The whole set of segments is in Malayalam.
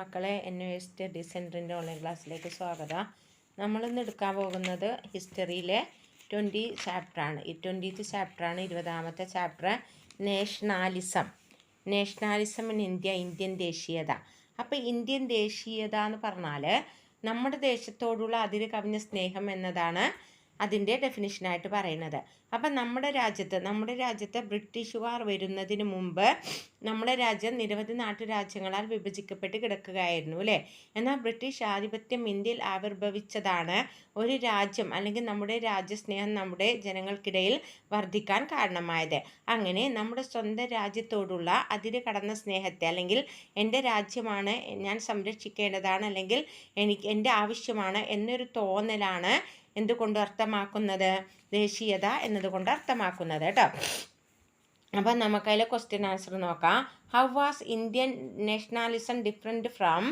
മക്കളെ, NOS സെൻറ്ററിൻ്റെ ഓൺലൈൻ ക്ലാസ്സിലേക്ക് സ്വാഗതം. നമ്മളിന്ന് എടുക്കാൻ പോകുന്നത് ഹിസ്റ്ററിയിലെ 20 ചാപ്റ്ററാണ്. ഈ 20th ചാപ്റ്ററാണ് 20ാമത്തെ ചാപ്റ്റർ, നേഷണാലിസം ഇൻ ഇന്ത്യ, ഇന്ത്യൻ ദേശീയത. അപ്പോൾ ഇന്ത്യൻ ദേശീയത എന്ന് പറഞ്ഞാൽ നമ്മുടെ ദേശത്തോടുള്ള അതിര് കവിഞ്ഞ സ്നേഹം എന്നതാണ് അതിൻ്റെ ഡെഫിനിഷനായിട്ട് പറയുന്നത്. അപ്പം നമ്മുടെ രാജ്യത്ത് ബ്രിട്ടീഷുകാർ വരുന്നതിന് മുമ്പ് നമ്മുടെ രാജ്യം നിരവധി നാട്ടുരാജ്യങ്ങളാൽ വിഭജിക്കപ്പെട്ട് കിടക്കുകയായിരുന്നു അല്ലേ. എന്നാൽ ബ്രിട്ടീഷ് ആധിപത്യം ഇന്ത്യയിൽ ആവിർഭവിച്ചതാണ് ഒരു രാജ്യം അല്ലെങ്കിൽ നമ്മുടെ രാജ്യസ്നേഹം നമ്മുടെ ജനങ്ങൾക്കിടയിൽ വർദ്ധിക്കാൻ കാരണമായത്. അങ്ങനെ നമ്മുടെ സ്വന്തം രാജ്യത്തോടുള്ള അതിര് കടന്ന സ്നേഹത്തെ, അല്ലെങ്കിൽ എൻ്റെ രാജ്യമാണ്, ഞാൻ സംരക്ഷിക്കേണ്ടതാണ്, അല്ലെങ്കിൽ എൻ്റെ ആവശ്യമാണ് എന്നൊരു തോന്നലാണ് എന്തുകൊണ്ട് അർത്ഥമാക്കുന്നത്, ദേശീയത എന്നതുകൊണ്ട് അർത്ഥമാക്കുന്നത് കേട്ടോ. അപ്പം നമുക്കതിലെ ക്വസ്റ്റ്യൻ ആൻസർ നോക്കാം. How was Indian nationalism different from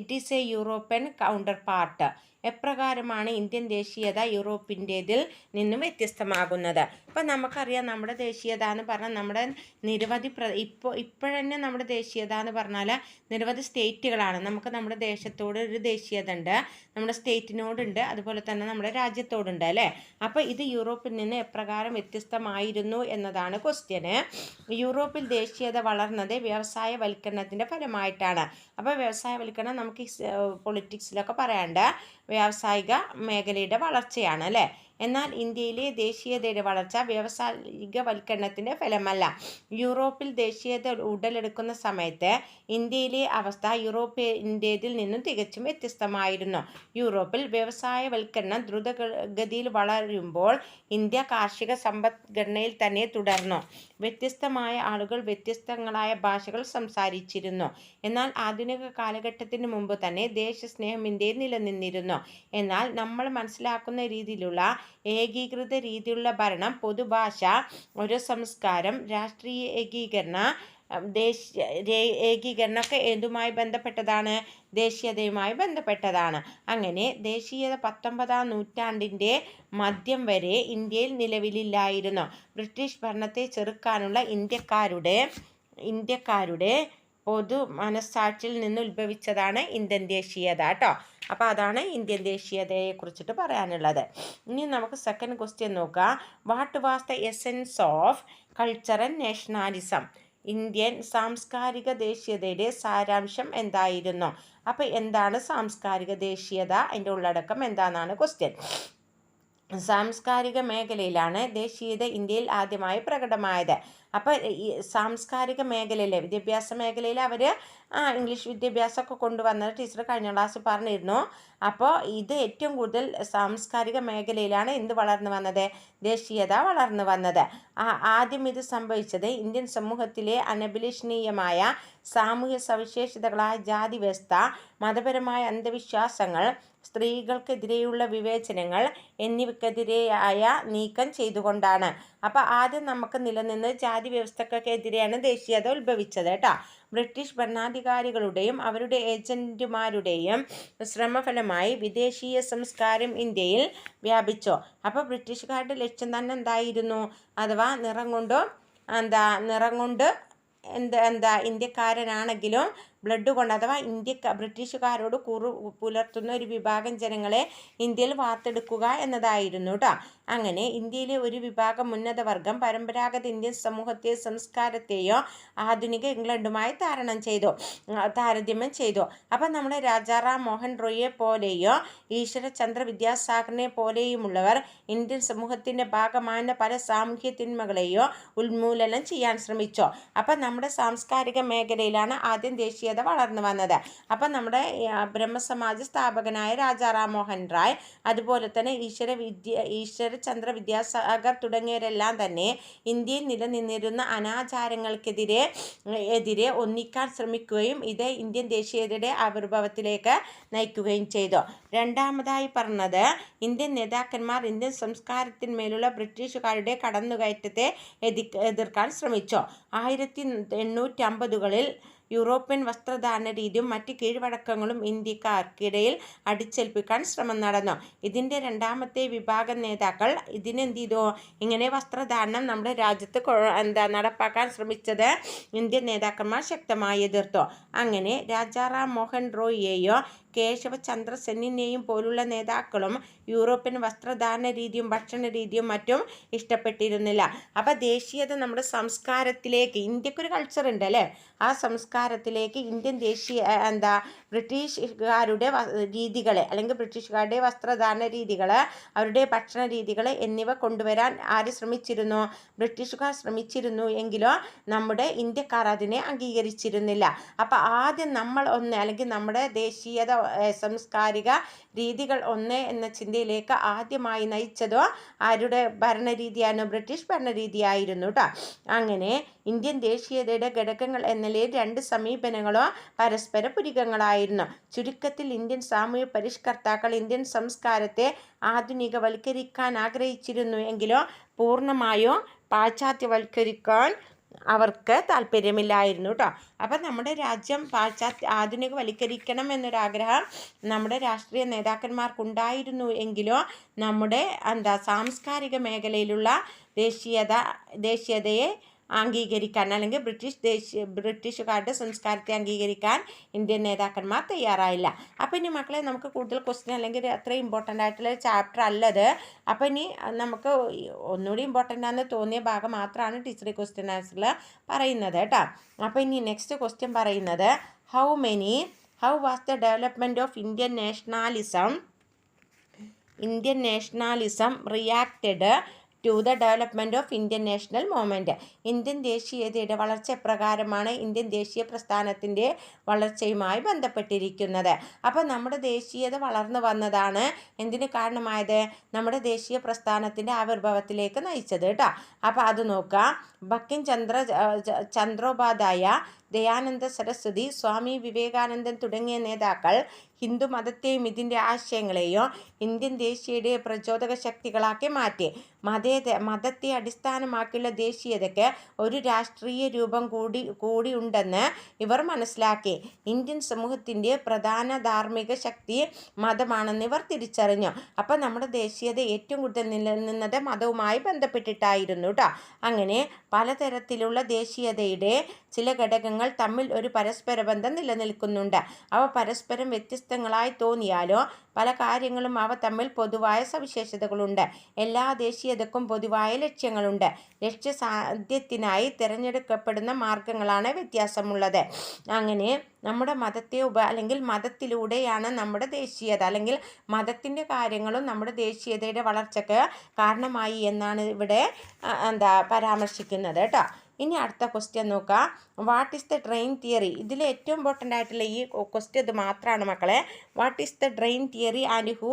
it is A European counter part? എപ്രകാരമാണ് ഇന്ത്യൻ ദേശീയത യൂറോപ്പിൻ്റേതിൽ നിന്നും വ്യത്യസ്തമാകുന്നത്? ഇപ്പം നമുക്കറിയാം, നമ്മുടെ ദേശീയത എന്ന് പറഞ്ഞാൽ നമ്മുടെ നിരവധി ഇപ്പോഴന്നെ നമ്മുടെ ദേശീയത എന്ന് പറഞ്ഞാൽ നിരവധി സ്റ്റേറ്റുകളാണ്. നമുക്ക് നമ്മുടെ ദേശത്തോട് ഒരു ദേശീയത ഉണ്ട്, നമ്മുടെ സ്റ്റേറ്റിനോടുണ്ട്, അതുപോലെ തന്നെ നമ്മുടെ രാജ്യത്തോടുണ്ട് അല്ലേ. അപ്പോൾ ഇത് യൂറോപ്പിൽ നിന്ന് എപ്രകാരം വ്യത്യസ്തമായിരുന്നു എന്നതാണ് ക്വസ്റ്റ്യന്. യൂറോപ്പിൽ ദേശീയത വളർന്നത് വ്യവസായവൽക്കരണത്തിൻ്റെ ഫലമായിട്ടാണ്. അപ്പോൾ വ്യവസായവൽക്കരണം നമുക്ക് പൊളിറ്റിക്സിലൊക്കെ പറയാണ്ട് വ്യാവസായിക മേഖലയുടെ വളർച്ചയാണ് അല്ലേ. എന്നാൽ ഇന്ത്യയിലെ ദേശീയതയുടെ വളർച്ച വ്യാവസായികവൽക്കരണത്തിൻ്റെ ഫലമല്ല. യൂറോപ്പിൽ ദേശീയത ഉടലെടുക്കുന്ന സമയത്ത് ഇന്ത്യയിലെ അവസ്ഥ യൂറോപ്പിൻ്റേതിൽ നിന്നും തികച്ചും വ്യത്യസ്തമായിരുന്നു. യൂറോപ്പിൽ വ്യവസായവൽക്കരണം ദ്രുതഗതിയിൽ വളരുമ്പോൾ ഇന്ത്യ കാർഷിക സമ്പദ്ഘടനയിൽ തന്നെ തുടർന്നു. വ്യത്യസ്തമായ ആളുകൾ വ്യത്യസ്തങ്ങളായ ഭാഷകൾ സംസാരിച്ചിരുന്നു. എന്നാൽ ആധുനിക കാലഘട്ടത്തിന് മുമ്പ് തന്നെ ദേശസ്നേഹം ഇന്ത്യയിൽ നിലനിന്നിരുന്നു. എന്നാൽ നമ്മൾ മനസ്സിലാക്കുന്ന രീതിയിലുള്ള ഏകീകൃത രീതിയിലുള്ള ഭരണം, പൊതുഭാഷ, ഒരു സംസ്കാരം, രാഷ്ട്രീയ ഏകീകരണമൊക്കെ എന്തുമായി ബന്ധപ്പെട്ടതാണ്? ദേശീയതയുമായി ബന്ധപ്പെട്ടതാണ്. അങ്ങനെ ദേശീയത 19ാം നൂറ്റാണ്ടിൻ്റെ മധ്യം വരെ ഇന്ത്യയിൽ നിലവിലില്ലായിരുന്നു. ബ്രിട്ടീഷ് ഭരണത്തെ ചെറുക്കാനുള്ള ഇന്ത്യക്കാരുടെ പൊതു മനസ്സാക്ഷിയിൽ നിന്ന് ഉത്ഭവിച്ചതാണ് ഇന്ത്യൻ ദേശീയത കേട്ടോ. അപ്പോൾ അതാണ് ഇന്ത്യൻ ദേശീയതയെ കുറിച്ചിട്ട് പറയാനുള്ളത്. ഇനി നമുക്ക് സെക്കൻഡ് ക്വസ്റ്റ്യൻ നോക്കാം. What was the essence of cultural nationalism? Indian സാംസ്കാരിക ദേശീയതയുടെ സാരാംശം എന്തായിരുന്നു? അപ്പോൾ എന്താണ് സാംസ്കാരിക ദേശീയത, അതിൻ്റെ ഉള്ളടക്കം എന്താണെന്നാണ് ക്വസ്റ്റ്യൻ. സാംസ്കാരിക മേഖലയിലാണ് ദേശീയത ഇന്ത്യയിൽ ആദ്യമായി പ്രകടമായത്. അപ്പോൾ ഈ സാംസ്കാരിക മേഖലയിലെ വിദ്യാഭ്യാസ മേഖലയിൽ അവർ ഇംഗ്ലീഷ് വിദ്യാഭ്യാസമൊക്കെ കൊണ്ടുവന്നത് ടീച്ചർ കഴിഞ്ഞ ക്ലാസ് പറഞ്ഞിരുന്നു. അപ്പോൾ ഇത് ഏറ്റവും കൂടുതൽ സാംസ്കാരിക മേഖലയിലാണ് എന്ത് വളർന്നു വന്നത്? ദേശീയത വളർന്നു വന്നത്. ആദ്യം ഇത് സംഭവിച്ചത് ഇന്ത്യൻ സമൂഹത്തിലെ അനഭിലഷണീയമായ സാമൂഹ്യ സവിശേഷതകളായ ജാതി വ്യവസ്ഥ, മതപരമായ അന്ധവിശ്വാസങ്ങൾ, സ്ത്രീകൾക്കെതിരെയുള്ള വിവേചനങ്ങൾ എന്നിവയ്ക്കെതിരെയായ നീക്കം ചെയ്തുകൊണ്ടാണ്. അപ്പോൾ ആദ്യം നമുക്ക് നിലനിന്ന് ജാതി വ്യവസ്ഥക്കെതിരെയാണ് ദേശീയത ഉത്ഭവിച്ചത് കേട്ടോ. ബ്രിട്ടീഷ് ഭരണാധികാരികളുടെയും അവരുടെ ഏജന്റുമാരുടെയും ശ്രമഫലമായി വിദേശീയ സംസ്കാരം ഇന്ത്യയിൽ വ്യാപിച്ചു. അപ്പോൾ ബ്രിട്ടീഷുകാരുടെ ലക്ഷ്യം തന്നെ എന്തായിരുന്നു? അഥവാ നിറം കൊണ്ട് ഇന്ത്യക്കാരനാണെങ്കിലും ബ്ലഡ് കൊണ്ട്, അഥവാ ബ്രിട്ടീഷുകാരോട് പുലർത്തുന്ന ഒരു വിഭാഗം ജനങ്ങളെ ഇന്ത്യയിൽ വാർത്തെടുക്കുക എന്നതായിരുന്നു കേട്ടോ. അങ്ങനെ ഇന്ത്യയിലെ ഒരു വിഭാഗം ഉന്നതവർഗം പരമ്പരാഗത ഇന്ത്യൻ സമൂഹത്തെയോ സംസ്കാരത്തെയോ ആധുനിക ഇംഗ്ലണ്ടുമായി താരതമ്യം ചെയ്തു. അപ്പം നമ്മുടെ രാജാറാം മോഹൻ റോയിയെ പോലെയോ ഈശ്വരചന്ദ്ര വിദ്യാസാഗറിനെ പോലെയുമുള്ളവർ ഇന്ത്യൻ സമൂഹത്തിൻ്റെ ഭാഗമായ പല സാമൂഹ്യ തിന്മകളെയോ ഉന്മൂലനം ചെയ്യാൻ ശ്രമിച്ചു. അപ്പം നമ്മുടെ സാംസ്കാരിക മേഖലയിലാണ് ആദ്യം ദേശീയത വളർന്നു വന്നത്. അപ്പം നമ്മുടെ ബ്രഹ്മസമാജ സ്ഥാപകനായ രാജാറാം മോഹൻ റായ്, അതുപോലെ തന്നെ ഈശ്വരചന്ദ്ര വിദ്യാസാഗർ തുടങ്ങിയവരെല്ലാം തന്നെ ഇന്ത്യയിൽ നിലനിന്നിരുന്ന അനാചാരങ്ങൾക്കെതിരെ ഒന്നിക്കാൻ ശ്രമിക്കുകയും ഇത് ഇന്ത്യൻ ദേശീയതയുടെ ആവിർഭാവത്തിലേക്ക് നയിക്കുകയും ചെയ്തു. രണ്ടാമതായി പറഞ്ഞത്, ഇന്ത്യൻ നേതാക്കന്മാർ ഇന്ത്യൻ സംസ്കാരത്തിന്മേലുള്ള ബ്രിട്ടീഷുകാരുടെ കടന്നുകയറ്റത്തെ എതിർക്കാൻ ശ്രമിച്ചു. 1850കളിൽ യൂറോപ്യൻ വസ്ത്രധാരണ രീതിയും മറ്റ് കീഴ്വഴക്കങ്ങളും ഇന്ത്യക്കാർക്കിടയിൽ അടിച്ചേൽപ്പിക്കാൻ ശ്രമം നടന്നു. ഇതിൻ്റെ രണ്ടാമത്തെ വിഭാഗം നേതാക്കൾ ഇതിനെന്ത് ചെയ്തു? ഇങ്ങനെ വസ്ത്രധാരണം നമ്മുടെ രാജ്യത്ത് നടപ്പാക്കാൻ ശ്രമിച്ചത് ഇന്ത്യൻ നേതാക്കന്മാർ ശക്തമായി എതിർത്തു. അങ്ങനെ രാജാറാം മോഹൻ റോയിയെയോ കേശവ ചന്ദ്ര സെന്നിനെയും പോലുള്ള നേതാക്കളും യൂറോപ്യൻ വസ്ത്രധാരണ രീതിയും ഭക്ഷണ രീതിയും മറ്റും ഇഷ്ടപ്പെട്ടിരുന്നില്ല. അപ്പം ദേശീയത നമ്മുടെ സംസ്കാരത്തിലേക്ക്, ഇന്ത്യക്കൊരു കൾച്ചർ ഉണ്ട് അല്ലേ, ആ സംസ്കാരത്തിലേക്ക് ഇന്ത്യൻ ബ്രിട്ടീഷുകാരുടെ രീതികൾ അല്ലെങ്കിൽ ബ്രിട്ടീഷുകാരുടെ വസ്ത്രധാരണ രീതികൾ, അവരുടെ ഭക്ഷണ രീതികൾ എന്നിവ കൊണ്ടുവരാൻ ആര് ശ്രമിച്ചിരുന്നു? ബ്രിട്ടീഷുകാർ ശ്രമിച്ചിരുന്നു. എങ്കിലോ നമ്മുടെ ഇന്ത്യക്കാർ അതിനെ അംഗീകരിച്ചിരുന്നില്ല. അപ്പം ആദ്യം നമ്മൾ അല്ലെങ്കിൽ നമ്മുടെ ദേശീയത സാംസ്കാരിക രീതികൾ എന്ന ചിന്തയിലേക്ക് ആദ്യമായി നയിച്ചതോ ആരുടെ ഭരണരീതിയാണ്? ബ്രിട്ടീഷ് ഭരണരീതിയായിരുന്നു കേട്ടോ. അങ്ങനെ ഇന്ത്യൻ ദേശീയതയുടെ ഘടകങ്ങൾ എന്ന നിലയിൽ രണ്ട് സമീപനങ്ങളോ പരസ്പര പൂരകങ്ങളായിരുന്നു. ചുരുക്കത്തിൽ ഇന്ത്യൻ സാമൂഹ്യ പരിഷ്കർത്താക്കൾ ഇന്ത്യൻ സംസ്കാരത്തെ ആധുനികവൽക്കരിക്കാൻ ആഗ്രഹിച്ചിരുന്നു. എങ്കിലോ പൂർണ്ണമായോ പാശ്ചാത്യവൽക്കരിക്കാൻ അവർക്ക് താല്പര്യമില്ലായിരുന്നു കേട്ടോ. അപ്പം നമ്മുടെ രാജ്യം ആധുനികവൽക്കരിക്കണം എന്നൊരാഗ്രഹം നമ്മുടെ രാഷ്ട്രീയ നേതാക്കന്മാർക്കുണ്ടായിരുന്നു. എങ്കിലോ നമ്മുടെ സാംസ്കാരിക മേഖലയിലുള്ള ദേശീയതയെ അംഗീകരിക്കാൻ അല്ലെങ്കിൽ ബ്രിട്ടീഷുകാരുടെ സംസ്കാരത്തെ അംഗീകരിക്കാൻ ഇന്ത്യൻ നേതാക്കന്മാർ തയ്യാറായില്ല. അപ്പം ഇനി മക്കളെ നമുക്ക് കൂടുതൽ ക്വസ്റ്റ്യൻ അല്ലെങ്കിൽ അത്ര ഇമ്പോർട്ടൻ്റ് ആയിട്ടുള്ള ചാപ്റ്റർ അല്ലത്. അപ്പം ഇനി നമുക്ക് ഒന്നുകൂടി ഇമ്പോർട്ടൻ്റ് ആണെന്ന് തോന്നിയ ഭാഗം മാത്രമാണ് ടീച്ചർ ക്വസ്റ്റ്യൻ ആൻസറിൽ പറയുന്നത് കേട്ടോ. അപ്പം ഇനി നെക്സ്റ്റ് ക്വസ്റ്റ്യൻ പറയുന്നത് how was the development of Indian nationalism reacted to the development of Indian national movement. Indian ദേശീയതയുടെ വളർച്ച എപ്രകാരമാണ് ഇന്ത്യൻ ദേശീയ പ്രസ്ഥാനത്തിൻ്റെ വളർച്ചയുമായി ബന്ധപ്പെട്ടിരിക്കുന്നത്. അപ്പോൾ നമ്മുടെ ദേശീയത വളർന്നു വന്നതാണ് എന്തിന് കാരണമായത്? നമ്മുടെ ദേശീയ പ്രസ്ഥാനത്തിൻ്റെ ആവിർഭാവത്തിലേക്ക് നയിച്ചത് കേട്ടോ. അപ്പോൾ അത് നോക്കാം. ബങ്കിം ചന്ദ്രോപാധ്യായ, ദയാനന്ദ സരസ്വതി, സ്വാമി വിവേകാനന്ദൻ തുടങ്ങിയ നേതാക്കൾ ഹിന്ദു മതത്തെയും ഇതിൻ്റെ ആശയങ്ങളെയും ഇന്ത്യൻ ദേശീയതയെ പ്രചോദക ശക്തികളാക്കി മാറ്റി. മതത്തെ അടിസ്ഥാനമാക്കിയുള്ള ദേശീയതയ്ക്ക് ഒരു രാഷ്ട്രീയ രൂപം കൂടി ഉണ്ടെന്ന് ഇവർ മനസ്സിലാക്കി. ഇന്ത്യൻ സമൂഹത്തിൻ്റെ പ്രധാന ധാർമ്മിക ശക്തി മതമാണെന്ന് ഇവർ തിരിച്ചറിഞ്ഞു. അപ്പം നമ്മുടെ ദേശീയത ഏറ്റവും കൂടുതൽ നിലനിന്നത് മതവുമായി ബന്ധപ്പെട്ടിട്ടായിരുന്നു കേട്ടോ. അങ്ങനെ പലതരത്തിലുള്ള ദേശീയതയുടെ ചില ഘടകങ്ങൾ തമ്മിൽ ഒരു പരസ്പര ബന്ധം നിലനിൽക്കുന്നുണ്ട്. അവ പരസ്പരം വ്യത്യസ്തങ്ങളായി തോന്നിയാലോ പല കാര്യങ്ങളും അവ തമ്മിൽ പൊതുവായ സവിശേഷതകളുണ്ട്. എല്ലാ ദേശീയതക്കും പൊതുവായ ലക്ഷ്യങ്ങളുണ്ട്. ലക്ഷ്യസാധ്യത്തിനായി തിരഞ്ഞെടുക്കപ്പെടുന്ന മാർഗങ്ങളാണ് വ്യത്യാസമുള്ളത്. അങ്ങനെ നമ്മുടെ അല്ലെങ്കിൽ മതത്തിലൂടെയാണ് നമ്മുടെ ദേശീയത അല്ലെങ്കിൽ മതത്തിൻ്റെ കാര്യങ്ങളും നമ്മുടെ ദേശീയതയുടെ വളർച്ചയ്ക്ക് കാരണമായി എന്നാണ് ഇവിടെ പരാമർശിക്കുന്നത് കേട്ടോ. ഇനി അടുത്ത ക്വസ്റ്റ്യൻ നോക്കാം. What is the drain theory? ഇതിൽ ഏറ്റവും ഇമ്പോർട്ടൻ്റ് ആയിട്ടുള്ള ഈ ക്വസ്റ്റ്യൻ ഇത് മാത്രമാണ് മക്കളെ. What is the drain theory and who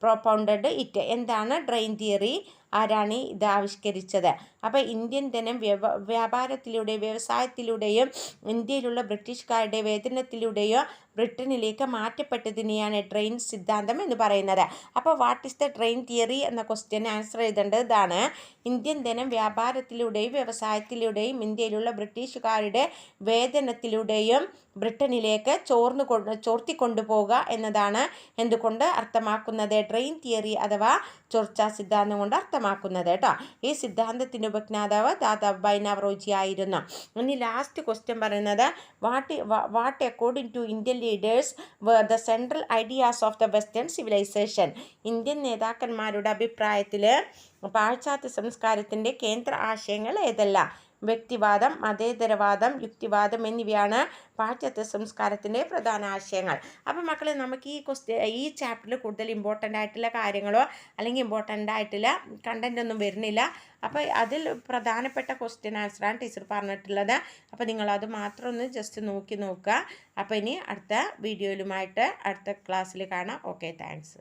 propounded it? എന്താണ് ഡ്രെയിൻ തിയറി? ആരാണ് ഇത് ആവിഷ്കരിച്ചത്? അപ്പോൾ ഇന്ത്യൻ ധനം വ്യാപാരത്തിലൂടെയും വ്യവസായത്തിലൂടെയും ഇന്ത്യയിലുള്ള ബ്രിട്ടീഷുകാരുടെ വേതനത്തിലൂടെയോ ബ്രിട്ടനിലേക്ക് മാറ്റപ്പെട്ടതിനെയാണ് ഡ്രെയിൻ സിദ്ധാന്തം എന്ന് പറയുന്നത്. അപ്പോൾ what is the drain theory എന്ന ക്വസ്റ്റ്യൻ ആൻസർ ചെയ്തേണ്ടത് ഇതാണ്. ഇന്ത്യൻ ധനം വ്യാപാരത്തിലൂടെയും വ്യവസായത്തിലൂടെയും ഇന്ത്യയിലുള്ള ബ്രിട്ടീഷുകാരുടെ വേതനത്തിലൂടെയും ബ്രിട്ടനിലേക്ക് ചോർത്തിക്കൊണ്ടുപോകുക എന്നതാണ് എന്തുകൊണ്ട് അർത്ഥമാക്കുന്നത്? ഡ്രെയിൻ തിയറി അഥവാ ചോർച്ചാ സിദ്ധാന്തം കൊണ്ട് അർത്ഥമാക്കുന്നത് കേട്ടോ. ഈ സിദ്ധാന്തത്തിൻ്റെ ഉപജ്ഞാതാവ് ദാദാഭായ് നവറോജി ആയിരുന്നു. ഇനി ലാസ്റ്റ് ക്വസ്റ്റ്യൻ പറയുന്നത് what according to Indian leaders were the central ideas of the western civilization? Indian നേതാക്കന്മാരുടെ അഭിപ്രായത്തിൽ പാശ്ചാത്യ സംസ്കാരത്തിൻ്റെ കേന്ദ്ര ആശയങ്ങൾ ഏതെല്ലാം? വ്യക്തിവാദം, മതേതരവാദം, യുക്തിവാദം എന്നിവയാണ് പാശ്ചാത്യ സംസ്കാരത്തിൻ്റെ പ്രധാന ആശയങ്ങൾ. അപ്പം മക്കളെ നമുക്ക് ഈ ചാപ്റ്ററിൽ കൂടുതൽ ഇമ്പോർട്ടൻ്റ് ആയിട്ടുള്ള കാര്യങ്ങളോ അല്ലെങ്കിൽ ഇമ്പോർട്ടൻ്റ് ആയിട്ടുള്ള കണ്ടൻ്റ് ഒന്നും വരുന്നില്ല. അപ്പോൾ അതിൽ പ്രധാനപ്പെട്ട ക്വസ്റ്റ്യൻ ആൻസറാണ് ടീച്ചർ പറഞ്ഞിട്ടുള്ളത്. അപ്പോൾ നിങ്ങളത് മാത്രം ഒന്ന് ജസ്റ്റ് നോക്കുക. അപ്പോൾ ഇനി അടുത്ത വീഡിയോയിലുമായിട്ട് അടുത്ത ക്ലാസ്സിൽ കാണാം. Okay, thanks.